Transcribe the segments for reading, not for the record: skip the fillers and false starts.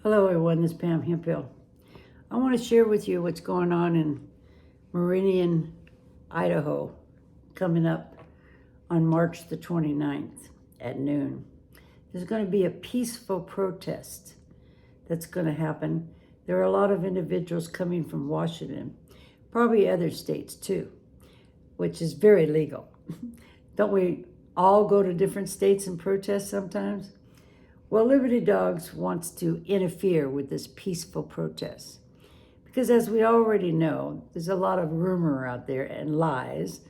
Hello everyone, this is Pam Hemphill. I want to share with you what's going on in Meridian, Idaho, coming up on March the 29th at noon. There's going to be a peaceful protest that's going to happen. There are a lot of individuals coming from Washington, probably other states too, which is very legal. Don't we all go to different states and protest sometimes? Well, Liberty Dogs wants to interfere with this peaceful protest because, as we already know, there's a lot of rumor out there and lies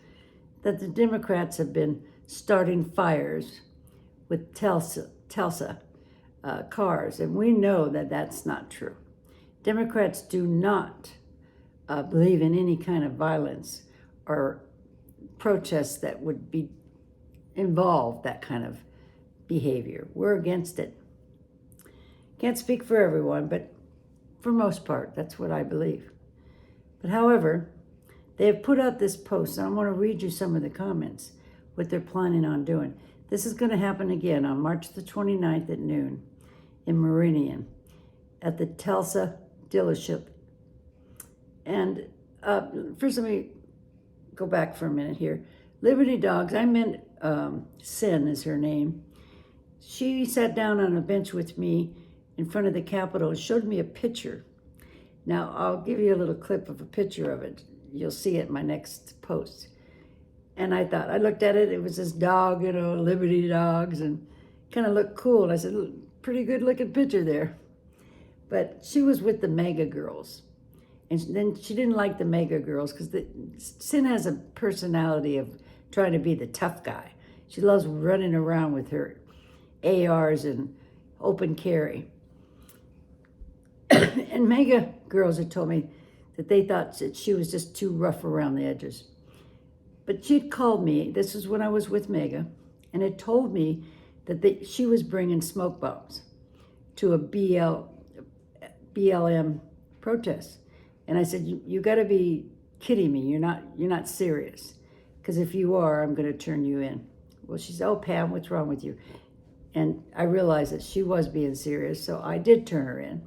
that the Democrats have been starting fires with Telsa cars, and we know that that's not true. Democrats do not believe in any kind of violence or protests that would be involve that kind of behavior. We're against it. Can't speak for everyone, but for most part, that's what I believe. But however, they have put out this post, and I want to read you some of the comments, what they're planning on doing. This is going to happen again on March the 29th at noon in Meridian at the Telsa dealership. And first, let me go back for a minute here. Liberty Dogs, I meant Sin is her name. She sat down on a bench with me in front of the Capitol and showed me a picture. Now, I'll give you a little clip of a picture of it. You'll see it in my next post. And I looked at it, it was this dog, Liberty Dogs, and kind of looked cool. And I said, pretty good looking picture there. But she was with the Mega Girls. And then she didn't like the Mega Girls because Sin has a personality of trying to be the tough guy. She loves running around with her ARs and open carry. And Mega Girls had told me that they thought that she was just too rough around the edges. But she'd called me, this was when I was with Mega, and had told me that she was bringing smoke bombs to a BLM protest. And I said, you got to be kidding me. You're not serious. Because if you are, I'm going to turn you in. Well, she said, oh, Pam, what's wrong with you? And I realized that she was being serious, so I did turn her in.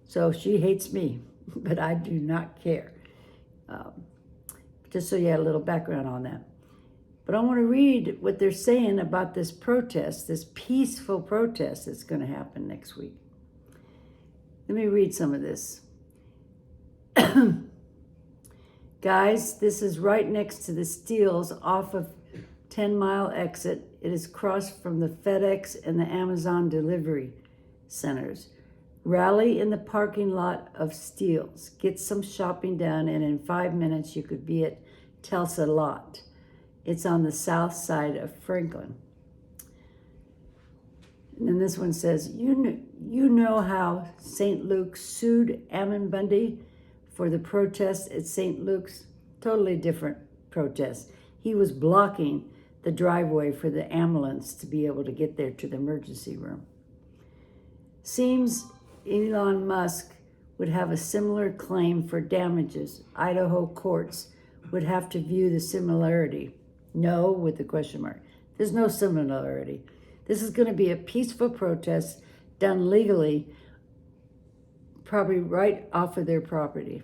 So she hates me, but I do not care. Just so you had a little background on that. But I want to read what they're saying about this protest, this peaceful protest that's going to happen next week. Let me read some of this. Guys, this is right next to the Steels off of 10 Mile exit. It is across from the FedEx and the Amazon delivery centers. Rally in the parking lot of Steels. Get some shopping done, and in 5 minutes you could be at Telsa Lot. It's on the south side of Franklin. And then this one says, you know how St. Luke sued Ammon Bundy for the protest at St. Luke's? Totally different protest. He was blocking the driveway for the ambulance to be able to get there to the emergency room. Seems Elon Musk would have a similar claim for damages. Idaho courts would have to view the similarity. No, with the question mark. There's no similarity. This is going to be a peaceful protest done legally, probably right off of their property.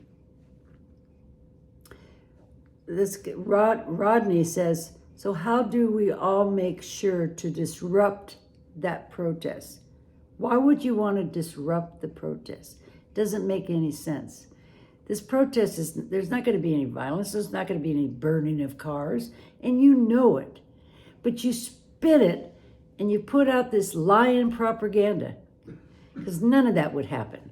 This Rodney says, so how do we all make sure to disrupt that protest? Why would you want to disrupt the protest? Doesn't make any sense. This protest there's not going to be any violence. There's not going to be any burning of cars, and you know it. But you spin it and you put out this lying propaganda because none of that would happen.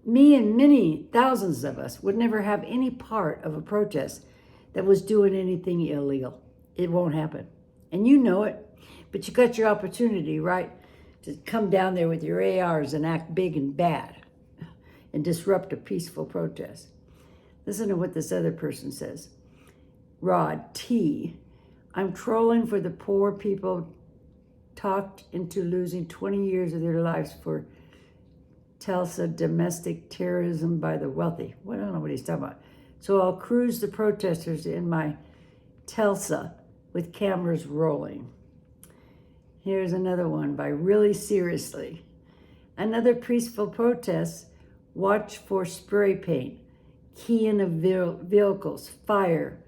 Me and many thousands of us would never have any part of a protest that was doing anything illegal. It won't happen. And you know it, but you got your opportunity, right, to come down there with your ARs and act big and bad and disrupt a peaceful protest. Listen to what this other person says. Rod T. I'm trolling for the poor people talked into losing 20 years of their lives for Telsa domestic terrorism by the wealthy. Well, I don't know what he's talking about. So I'll cruise the protesters in my Telsa with cameras rolling. Here's another one by Really Seriously. Another peaceful protest, watch for spray paint, keying of vehicles, fire,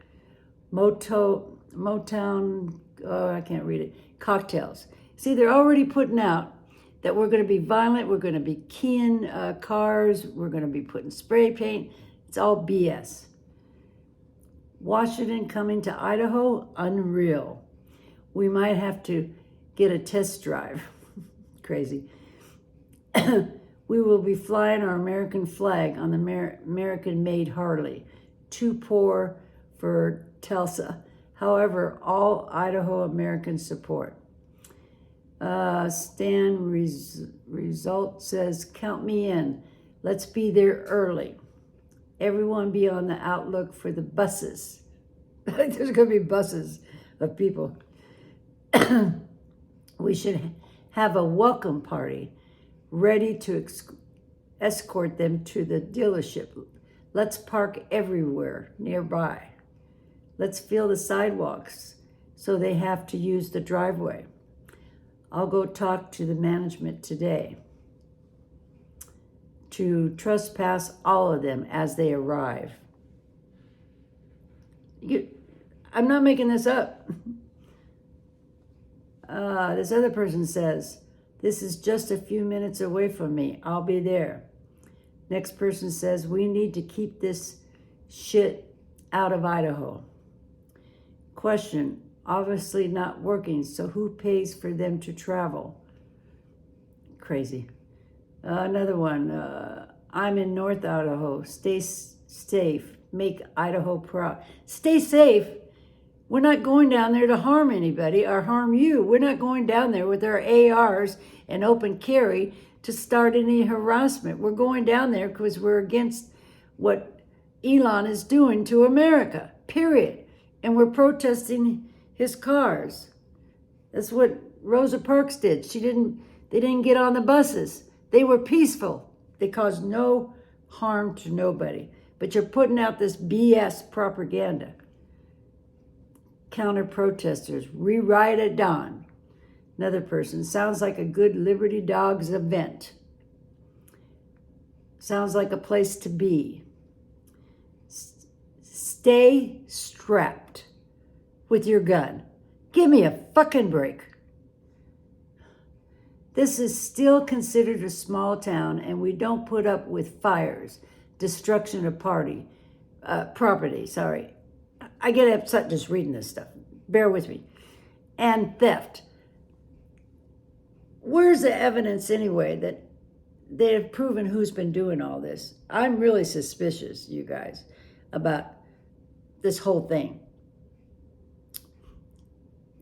Motown, oh, I can't read it, cocktails. See, they're already putting out that we're going to be violent, we're going to be keying cars, we're going to be putting spray paint. It's all BS. Washington coming to Idaho, unreal. We might have to get a test drive. Crazy. We will be flying our American flag on the American-made Harley. Too poor for Tulsa. However, all Idaho Americans support. Stan Result says, count me in. Let's be there early. Everyone be on the outlook for the buses. There's going to be buses of people. We should have a welcome party ready to escort them to the dealership. Let's park everywhere nearby. Let's fill the sidewalks so they have to use the driveway. I'll go talk to the management today to trespass all of them as they arrive. I'm not making this up. This other person says, this is just a few minutes away from me. I'll be there. Next person says, we need to keep this shit out of Idaho. Question, obviously not working, so who pays for them to travel? Crazy. Another one, I'm in North Idaho. Stay safe. Make Idaho proud. Stay safe? We're not going down there to harm anybody or harm you. We're not going down there with our ARs and open carry to start any harassment. We're going down there because we're against what Elon is doing to America, period. And we're protesting his cars. That's what Rosa Parks did. They didn't get on the buses. They were peaceful. They caused no harm to nobody. But you're putting out this BS propaganda. Counter protesters, rewrite at dawn. Another person, sounds like a good Liberty Dogs event. Sounds like a place to be. Stay strapped with your gun. Give me a fucking break. This is still considered a small town, and we don't put up with fires, destruction of property. I get upset just reading this stuff. Bear with me. And theft. Where's the evidence anyway that they have proven who's been doing all this? I'm really suspicious, you guys, about this whole thing.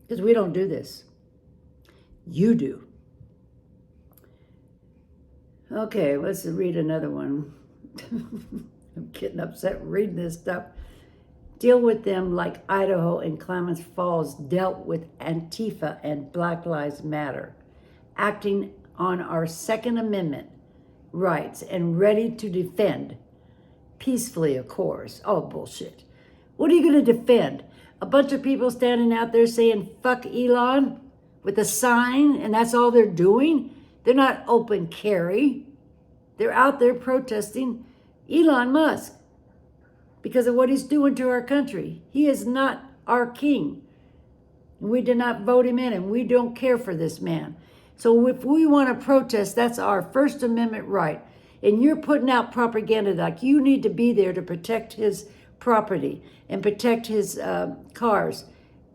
Because we don't do this. You do. Okay, let's read another one. I'm getting upset reading this stuff. Deal with them like Idaho and Klamath Falls dealt with Antifa and Black Lives Matter, acting on our Second Amendment rights and ready to defend, peacefully, of course. Oh, bullshit. What are you going to defend? A bunch of people standing out there saying, fuck Elon, with a sign, and that's all they're doing? They're not open carry. They're out there protesting Elon Musk because of what he's doing to our country. He is not our king. We did not vote him in, and we don't care for this man. So if we want to protest, that's our First Amendment right. And you're putting out propaganda like you need to be there to protect his property and protect his cars.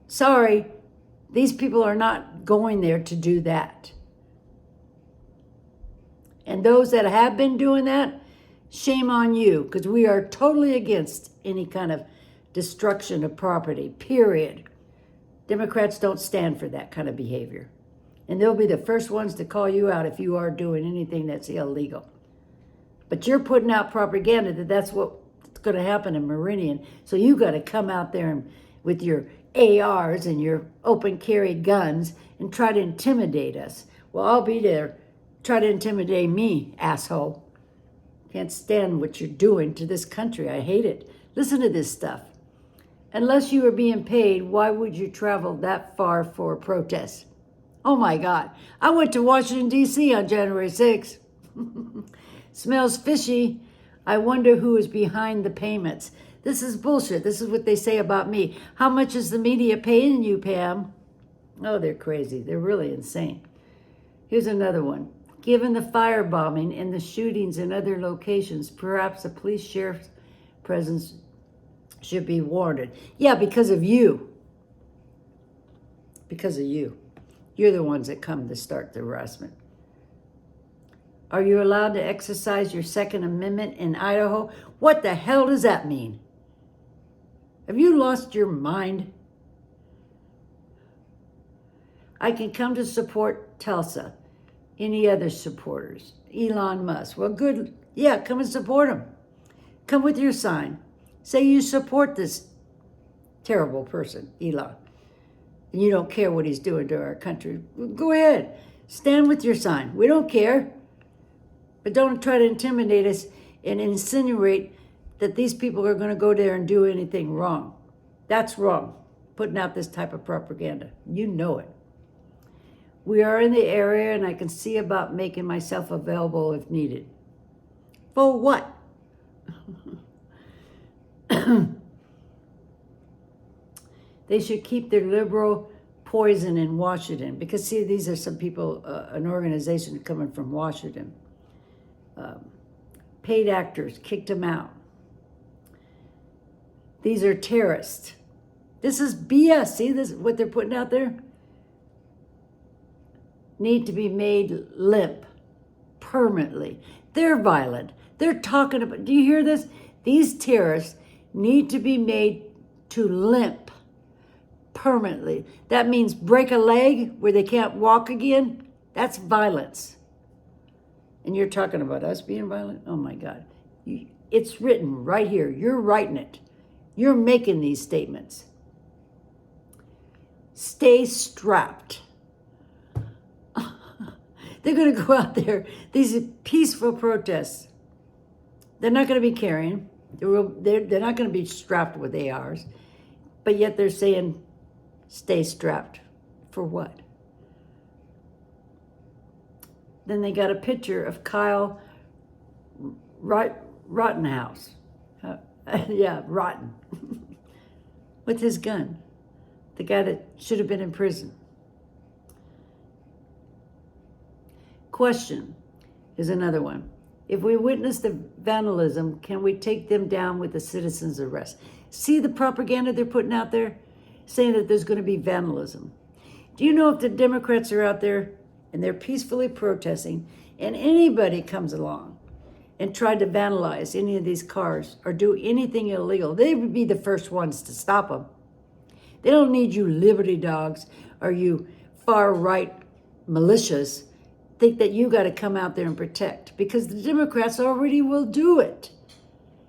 Sorry, these people are not going there to do that. And those that have been doing that, shame on you, because we are totally against any kind of destruction of property, period. Democrats don't stand for that kind of behavior. And they'll be the first ones to call you out if you are doing anything that's illegal. But you're putting out propaganda that that's what's going to happen in Meridian. So you got to come out there and, with your ARs and your open carry guns and try to intimidate us. Well, I'll be there. Try to intimidate me, asshole. Can't stand what you're doing to this country. I hate it. Listen to this stuff. Unless you were being paid, why would you travel that far for a protest? Oh my God. I went to Washington, D.C. on January 6th. Smells fishy. I wonder who is behind the payments. This is bullshit. This is what they say about me. How much is the media paying you, Pam? Oh, they're crazy. They're really insane. Here's another one. Given the firebombing and the shootings in other locations, perhaps a police sheriff's presence should be warranted. Yeah, because of you. Because of you. You're the ones that come to start the harassment. Are you allowed to exercise your Second Amendment in Idaho? What the hell does that mean? Have you lost your mind? I can come to support Tulsa. Any other supporters? Elon Musk. Well, good. Yeah, come and support him. Come with your sign. Say you support this terrible person, Elon. And you don't care what he's doing to our country. Go ahead. Stand with your sign. We don't care. But don't try to intimidate us and insinuate that these people are going to go there and do anything wrong. That's wrong. Putting out this type of propaganda. You know it. We are in the area and I can see about making myself available if needed. For what? They should keep their liberal poison in Washington. Because, see, these are some people, an organization coming from Washington. Paid actors kicked them out. These are terrorists. This is BS. See this? What they're putting out there? Need to be made limp permanently. They're violent. They're talking about, do you hear this? These terrorists need to be made to limp permanently. That means break a leg where they can't walk again. That's violence. And you're talking about us being violent? Oh my God. It's written right here. You're writing it. You're making these statements. Stay strapped. They're going to go out there. These are peaceful protests. They're not going to be carrying. They're not going to be strapped with ARs. But yet they're saying, stay strapped. For what? Then they got a picture of Kyle Rittenhouse. Yeah, Rotten. With his gun. The guy that should have been in prison. Question is another one. If we witness the vandalism, can we take them down with a citizen's arrest? See the propaganda they're putting out there? Saying that there's going to be vandalism. Do you know if the Democrats are out there and they're peacefully protesting and anybody comes along and tried to vandalize any of these cars or do anything illegal, they would be the first ones to stop them. They don't need you liberty dogs or you far-right militias think that you got to come out there and protect, because the Democrats already will do it,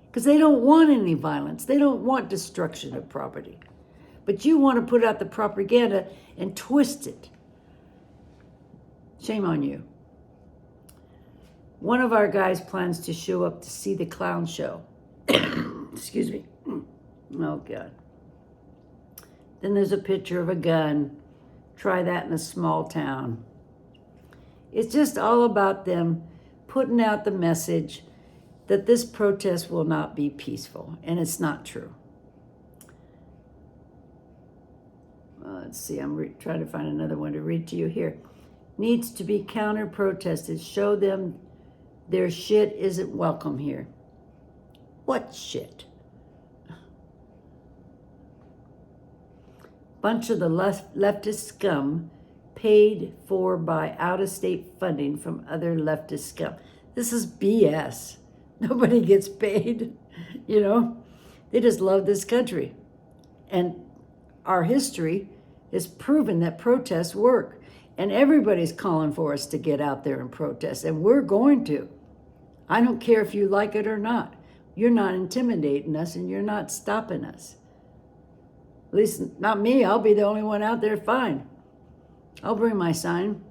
because they don't want any violence. They don't want destruction of property. But you want to put out the propaganda and twist it. Shame on you. One of our guys plans to show up to see the clown show. Excuse me. Oh, God. Then there's a picture of a gun. Try that in a small town. It's just all about them putting out the message that this protest will not be peaceful, and it's not true. Let's see, I'm trying to find another one to read to you here. Needs to be counter-protested. Show them their shit isn't welcome here. What shit? Bunch of the leftist scum paid for by out-of-state funding from other leftist scum. This is BS. Nobody gets paid, you know. They just love this country. And our history has proven that protests work. And everybody's calling for us to get out there and protest. And we're going to. I don't care if you like it or not. You're not intimidating us and you're not stopping us. At least not me. I'll be the only one out there. Fine. I'll bring my sign.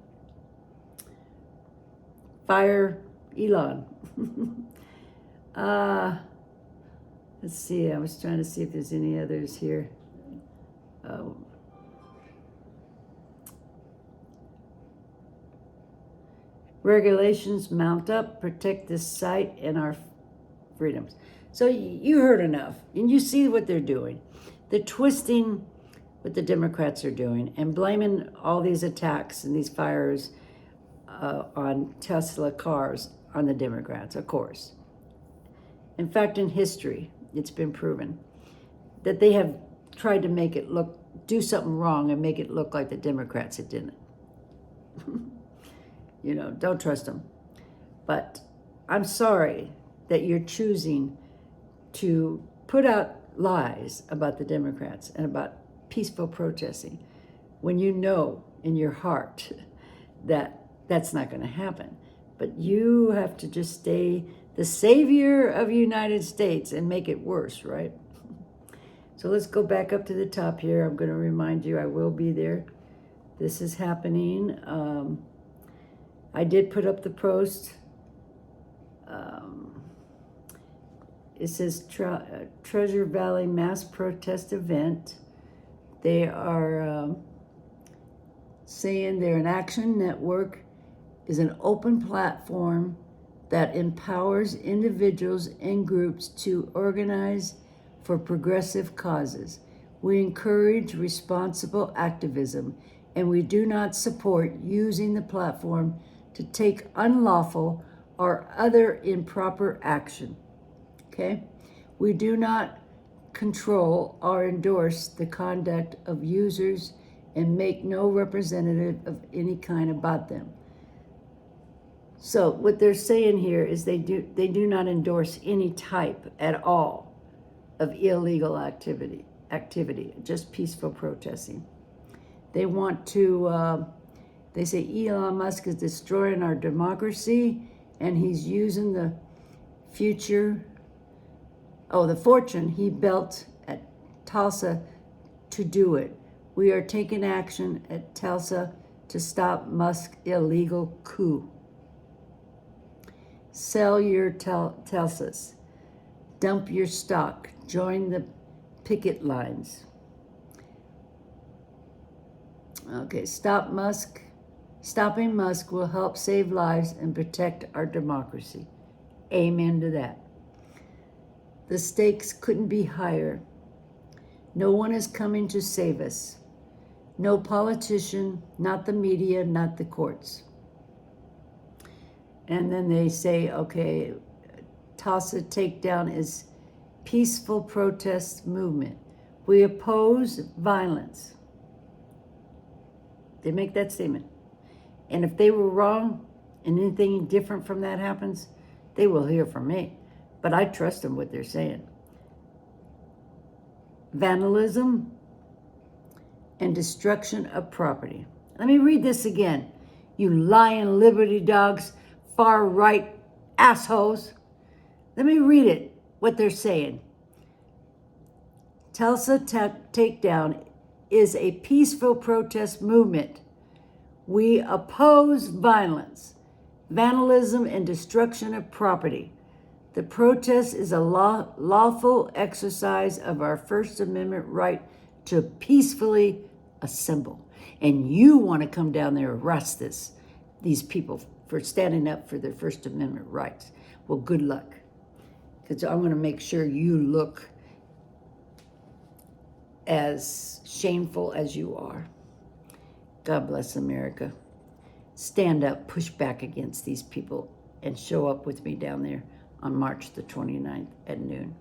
Fire Elon. Let's see. I was trying to see if there's any others here. Regulations mount up, protect this site and our freedoms. So you heard enough, and you see what they're doing. They're twisting what the Democrats are doing and blaming all these attacks and these fires on Tesla cars on the Democrats, of course. In fact, in history, it's been proven that they have tried to make it look, do something wrong and make it look like the Democrats had done it. You know, don't trust them. But I'm sorry that you're choosing to put out lies about the Democrats and about peaceful protesting when you know in your heart that that's not going to happen. But you have to just stay the savior of the United States and make it worse, right? So let's go back up to the top here. I'm going to remind you I will be there. This is happening. I did put up the post. It says Treasure Valley Mass Protest Event. They are saying they're an action network, is an open platform that empowers individuals and groups to organize for progressive causes. We encourage responsible activism, and we do not support using the platform to take unlawful or other improper action. Okay? We do not control or endorse the conduct of users and make no representative of any kind about them. So what they're saying here is they do not endorse any type at all of illegal activity, just peaceful protesting. They want to, they say Elon Musk is destroying our democracy and he's using the fortune he built at Tulsa to do it. We are taking action at Tulsa to stop Musk's illegal coup. Sell your Telsas. Dump your stock. Join the picket lines. Okay, Stopping Musk will help save lives and protect our democracy. Amen to that. The stakes couldn't be higher. No one is coming to save us. No politician, not the media, not the courts. And then they say, okay, Tulsa takedown is peaceful protest movement. We oppose violence. They make that statement. And if they were wrong and anything different from that happens, they will hear from me. But I trust them what they're saying. Vandalism and destruction of property. Let me read this again. You lying liberty dogs, far right assholes. Let me read it, what they're saying. Tulsa takedown is a peaceful protest movement. We oppose violence, vandalism, and destruction of property. The protest is a lawful exercise of our First Amendment right to peacefully assemble. And you want to come down there and arrest these people for standing up for their First Amendment rights. Well, good luck. Because I'm going to make sure you look as shameful as you are. God bless America. Stand up, push back against these people, and show up with me down there on March the 29th at noon.